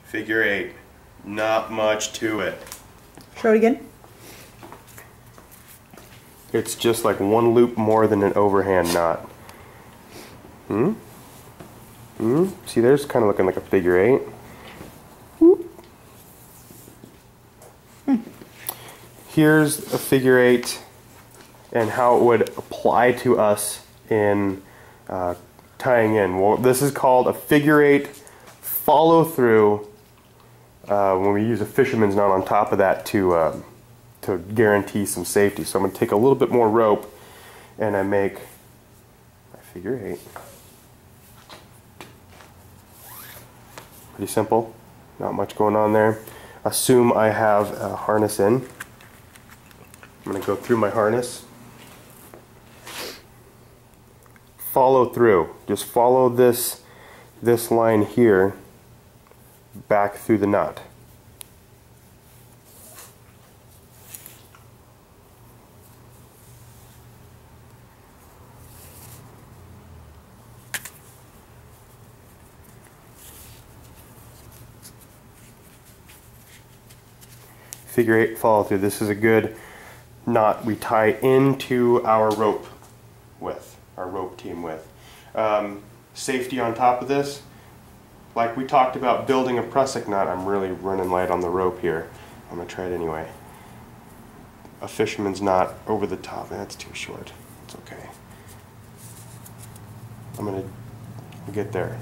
Figure 8. Not much to it. Show it again. It's just like one loop more than an overhand knot. See, there's kind of looking like a figure 8. Here's a figure 8 and how it would apply to us in tying in. Well, this is called a figure 8 follow through when we use a fisherman's knot on top of that to guarantee some safety. So I'm going to take a little bit more rope and I make my figure 8. Pretty simple, not much going on there. Assume I have a harness in. I'm going to go through my harness. Follow through. Just follow this line here back through the knot. Figure 8 follow through. This is a good knot we tie into our rope with, our rope team with. Safety on top of this, like we talked about building a prusik knot, I'm really running light on the rope here. I'm going to try it anyway. A fisherman's knot over the top, that's too short. It's okay. I'm going to get there.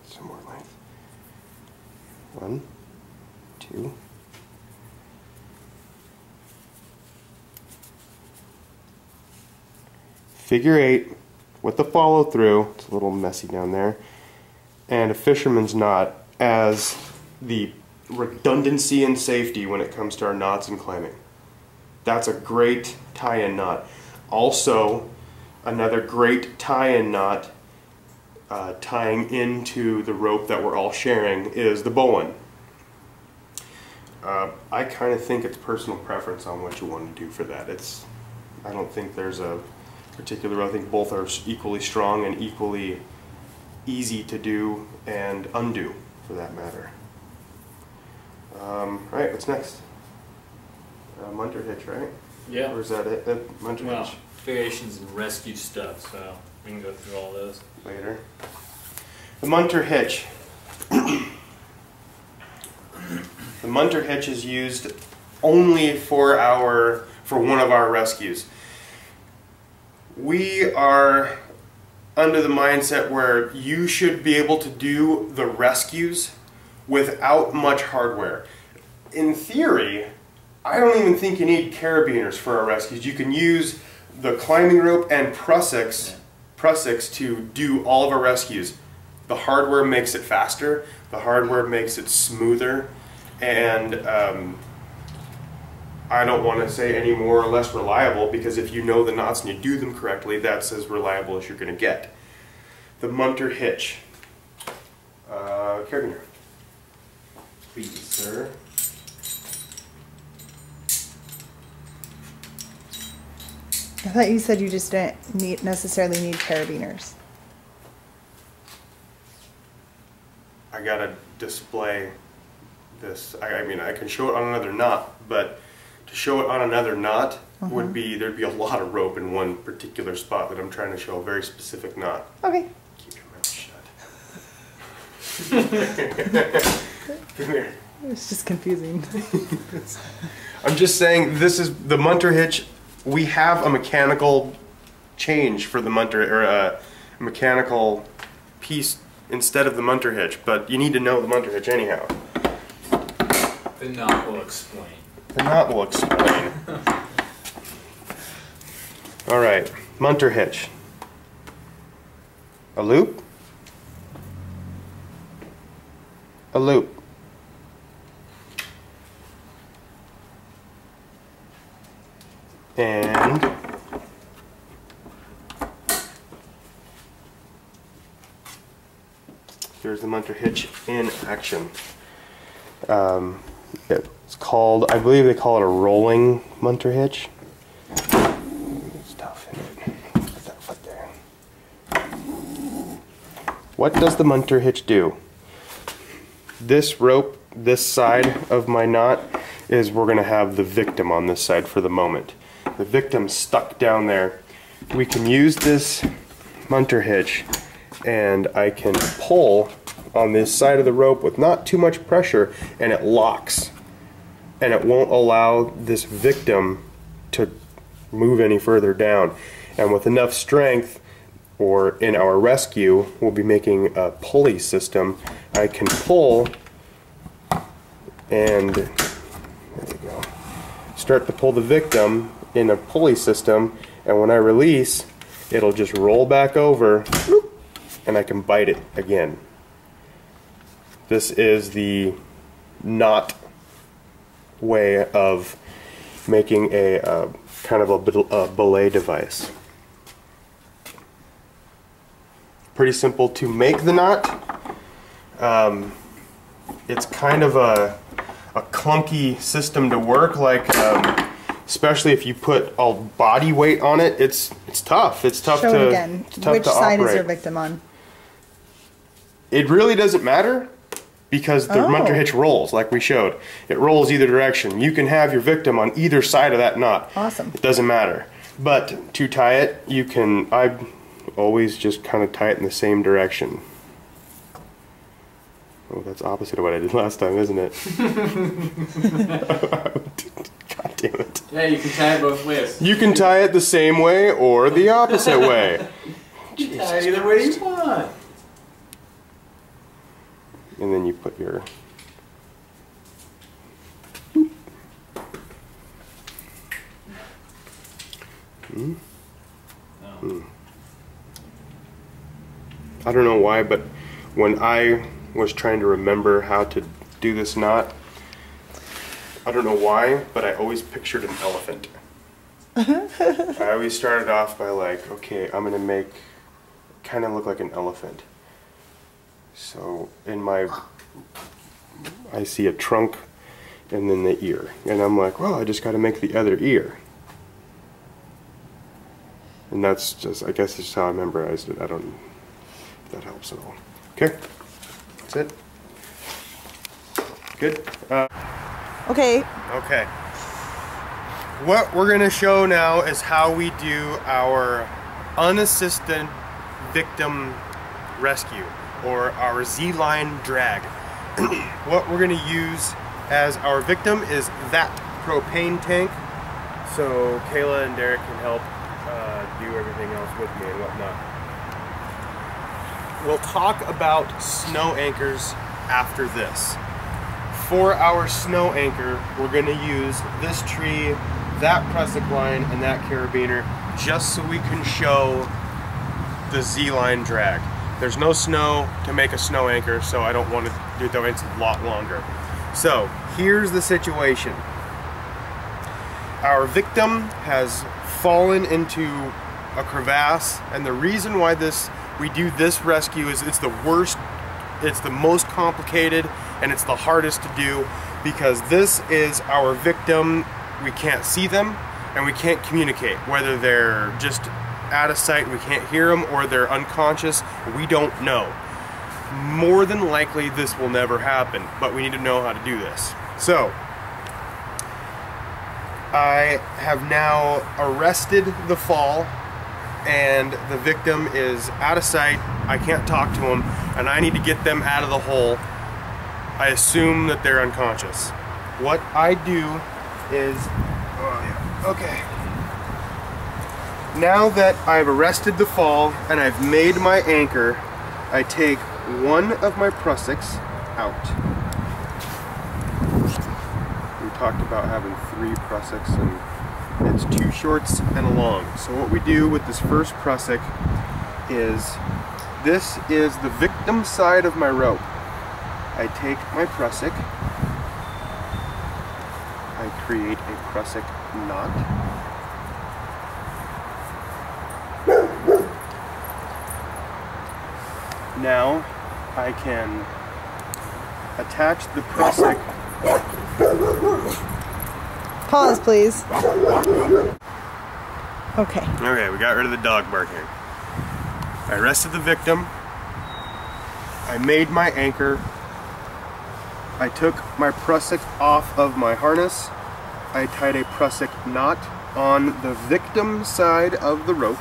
Some more length. 1, 2. Figure 8 with the follow through. It's a little messy down there. And a fisherman's knot as the redundancy and safety when it comes to our knots and clamming. That's a great tie-in knot. Also, another great tie-in knot tying into the rope that we're all sharing is the bowen. I kind of think it's personal preference on what you want to do for that. I don't think there's a particular, I think both are equally strong and equally easy to do and undo for that matter. Alright, what's next? Munter hitch, right? Yeah. Or is that it? Munter hitch? Variations and rescue stuff, so we can go through all those later. The Munter hitch. The Munter hitch is used only for one of our rescues. We are under the mindset where you should be able to do the rescues without much hardware. In theory, I don't even think you need carabiners for our rescues. You can use the climbing rope and prusiks to do all of our rescues. The hardware makes it faster, the hardware makes it smoother, and I don't want to say any more or less reliable, because if you know the knots and you do them correctly, that's as reliable as you're going to get. The Munter hitch. Carabiner. Please, sir. I thought you said you just didn't necessarily need carabiners. I gotta display this. I mean, I can show it on another knot, but to show it on another knot would be, there'd be a lot of rope in one particular spot that I'm trying to show a very specific knot. Okay. Keep your mouth shut. Come here. It's just confusing. I'm just saying, this is the Munter hitch. We have a mechanical change for the Munter, or a mechanical piece instead of the Munter hitch, but you need to know the Munter hitch anyhow. The knot will explain. The knot will explain. Alright, Munter hitch. A loop. A loop. And here's the Munter hitch in action. It's called, I believe they call it a rolling munter hitch. It's tough, isn't it? Put that foot there. What does the munter hitch do? This rope, this side of my knot, is we're going to have the victim on this side for the moment. The victim's stuck down there. We can use this munter hitch and I can pull on this side of the rope with not too much pressure and it locks. And it won't allow this victim to move any further down. And with enough strength, or in our rescue, we'll be making a pulley system. I can pull and there we go. Start to pull the victim in a pulley system, and when I release, it'll just roll back over and I can bite it again. This is the knot way of making a kind of a belay device. Pretty simple to make the knot. It's kind of a clunky system to work, like especially if you put all body weight on it. It's tough. It's tough Show to it again. it's tough Which to side operate. is your victim on? It really doesn't matter because the munter hitch rolls, like we showed. It rolls either direction. You can have your victim on either side of that knot. Awesome. It doesn't matter. But to tie it, you can, I always just kind of tie it in the same direction. Oh, that's opposite of what I did last time, isn't it? God damn it. Yeah, you can tie it both ways. You can tie it the same way or the opposite way. You can tie it either way you want. And then you put your... I don't know why, but when I was trying to remember how to do this knot, I don't know why, but I always pictured an elephant. I always started off by like, okay, I'm gonna make, kind of look like an elephant. So in my, I see a trunk and then the ear. And I'm like, well, I just gotta make the other ear. And that's just, I guess that's just how I memorized it. I don't know if that helps at all. Okay, that's it. Good? Okay. Okay. What we're gonna show now is how we do our unassisted victim rescue, or our Z-line drag. What we're gonna use as our victim is that propane tank. So Kayla and Derek can help do everything else with me and whatnot. We'll talk about snow anchors after this. For our snow anchor, we're going to use this tree, that prusik line, and that carabiner, just so we can show the Z-line drag. There's no snow to make a snow anchor, so I don't want to do it that way. It's a lot longer. So here's the situation. Our victim has fallen into a crevasse, and the reason why we do this rescue is it's the worst, it's the most complicated, and it's the hardest to do because this is our victim. We can't see them and we can't communicate, whether they're just out of sight, we can't hear them, or they're unconscious, we don't know. More than likely this will never happen, but we need to know how to do this. So I have now arrested the fall, and the victim is out of sight. I can't talk to them, and I need to get them out of the hole. I assume that they're unconscious. What I do is, okay. Now that I've arrested the fall and I've made my anchor, I take one of my prusiks out. We talked about having 3 prusiks, and it's 2 shorts and a long. So what we do with this first prusik is, this is the victim side of my rope. I take my prusik, I create a prusik knot. Now I can attach the prusik Pause, please. Okay. Okay, we got rid of the dog barking. I arrested the victim. I made my anchor. I took my prusik off of my harness. I tied a prusik knot on the victim side of the rope,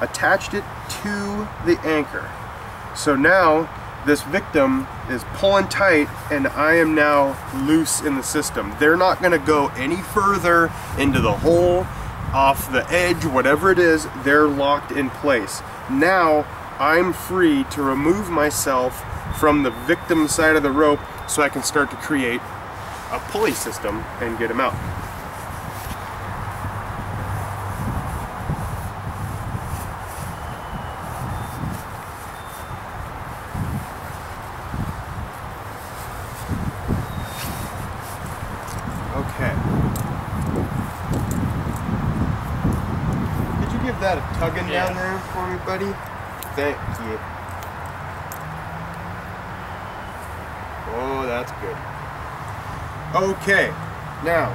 attached it to the anchor. So now this victim is pulling tight and I am now loose in the system. They're not going to go any further into the hole, off the edge, whatever it is, they're locked in place. Now I'm free to remove myself from the victim side of the rope so I can start to create a pulley system and get him out. Okay. Did you give that a tugging down there for me, buddy? Thank you. Oh, that's good. Okay, now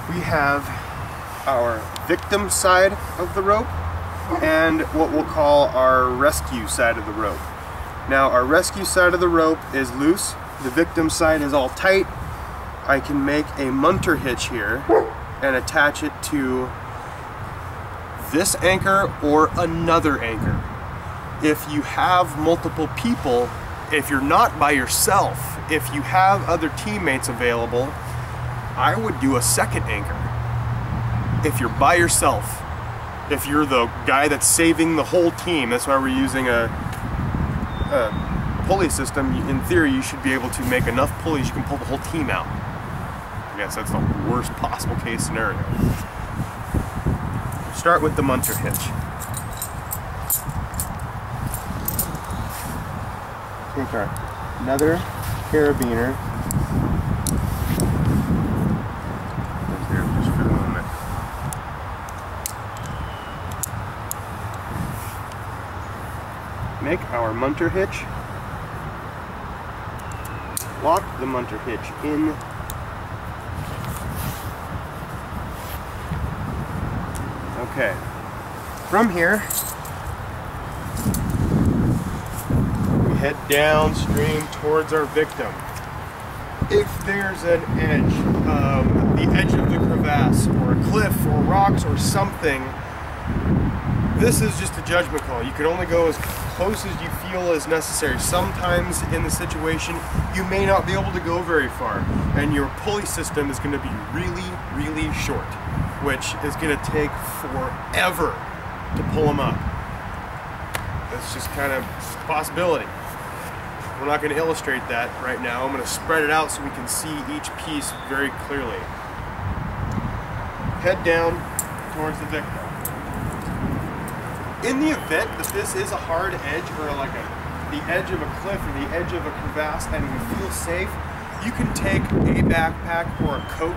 we have our victim side of the rope and what we'll call our rescue side of the rope. Now, our rescue side of the rope is loose. The victim side is all tight. I can make a munter hitch here and attach it to this anchor or another anchor. If you have multiple people, if you're not by yourself, if you have other teammates available, I would do a second anchor. If you're by yourself, if you're the guy that's saving the whole team, that's why we're using a pulley system. In theory, you should be able to make enough pulleys you can pull the whole team out. I guess that's the worst possible case scenario. Start with the munter hitch. Take another carabiner. There, just for the moment. Make our munter hitch. Lock the munter hitch in. Okay. From here, we head downstream towards our victim. If there's an edge, the edge of the crevasse, or a cliff, or rocks, or something, this is just a judgment call. You can only go as close as you feel is necessary. Sometimes in the situation, you may not be able to go very far, and your pulley system is going to be really, really short, which is going to take forever to pull them up. That's just kind of a possibility. We're not going to illustrate that right now. I'm going to spread it out so we can see each piece very clearly. Head down towards the victim. In the event that this is a hard edge or like the edge of a cliff or the edge of a crevasse and you feel safe, you can take a backpack or a coat